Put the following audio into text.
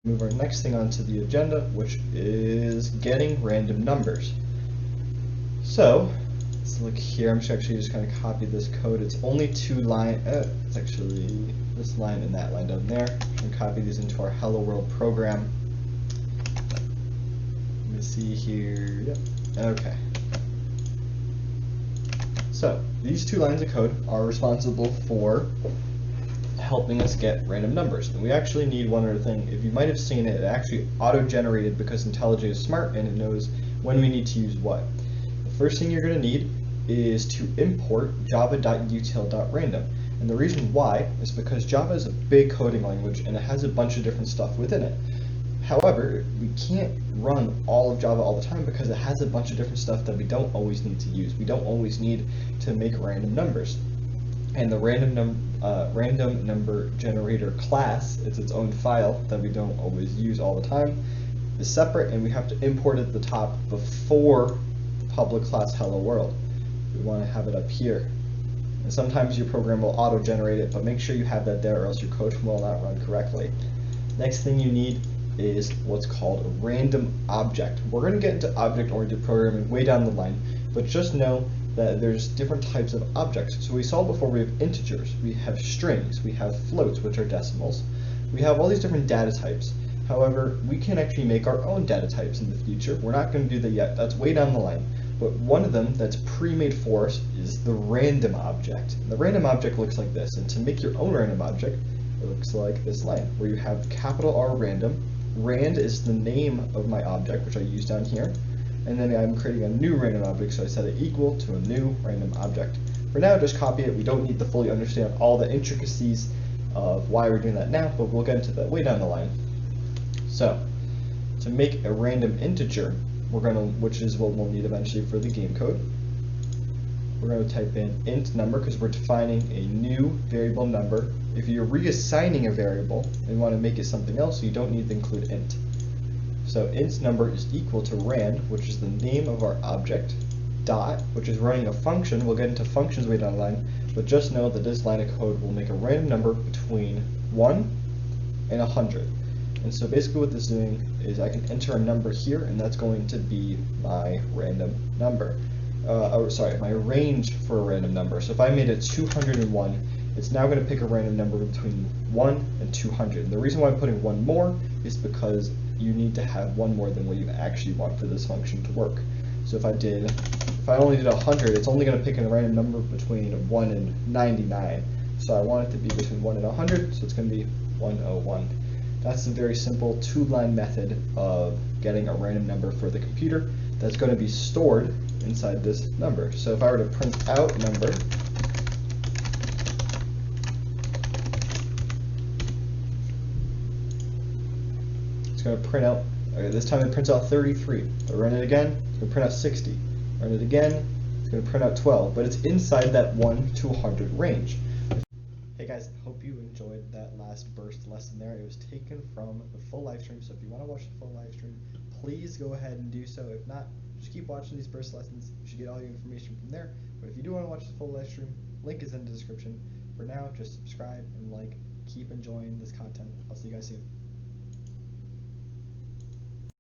Move our next thing onto the agenda, which is getting random numbers. So let's look here. I'm just going to copy this code. It's only two lines. It's actually this line and that line down there. I'm going to copy these into our Hello World program. Let me see here. Yep. Okay. So these two lines of code are responsible for helping us get random numbers. And we actually need one other thing. If you might have seen it, it actually auto-generated because IntelliJ is smart and it knows when we need to use what. The first thing you're going to need is to import java.util.random. And the reason why is because Java is a big coding language and it has a bunch of different stuff within it. However, we can't run all of Java all the time because it has a bunch of different stuff that we don't always need to use. We don't always need to make random numbers. And the random number generator class, it's its own file that we don't always use all the time, is separate, and we have to import it at the top before the public class hello world. We want to have it up here. And sometimes your program will auto-generate it, but make sure you have that there or else your code will not run correctly. Next thing you need is what's called a random object. We're going to get into object-oriented programming way down the line, but just know that there's different types of objects. So we saw before we have integers, we have strings, we have floats, which are decimals. We have all these different data types. However, we can actually make our own data types in the future. We're not going to do that yet. That's way down the line. But one of them that's pre-made for us is the random object. And the random object looks like this. And to make your own random object, it looks like this line, where you have capital R random. Rand is the name of my object, which I use down here. And then I'm creating a new random object, so I set it equal to a new random object. For now, just copy it. We don't need to fully understand all the intricacies of why we're doing that now, but we'll get into that way down the line. So, to make a random integer, which is what we'll need eventually for the game code, we're going to type in int number because we're defining a new variable number. If you're reassigning a variable and want to make it something else, you don't need to include int. So int number is equal to rand, which is the name of our object, dot, which is running a function. We'll get into functions way down the line, but just know that this line of code will make a random number between 1 and 100. And so basically what this is doing is I can enter a number here, and that's going to be my random number. My range for a random number. So if I made it 201, it's now going to pick a random number between 1 and 200. And the reason why I'm putting one more is because you need to have one more than what you actually want for this function to work. So if I only did 100, it's only going to pick a random number between 1 and 99. So I want it to be between 1 and 100, so it's going to be 101. That's a very simple two-line method of getting a random number for the computer that's going to be stored inside this number. So if I were to print out number, it's going to print out, okay, this time it prints out 33. If I run it again, it's going to print out 60. Run it again, it's going to print out 12, but it's inside that 1 to 100 range. Hey guys, hope you enjoyed that last burst lesson there. It was taken from the full live stream, so if you want to watch the full live stream, please go ahead and do so. If not, just keep watching these burst lessons. You should get all your information from there. But if you do want to watch the full live stream, link is in the description. For now, just subscribe and like. Keep enjoying this content. I'll see you guys soon.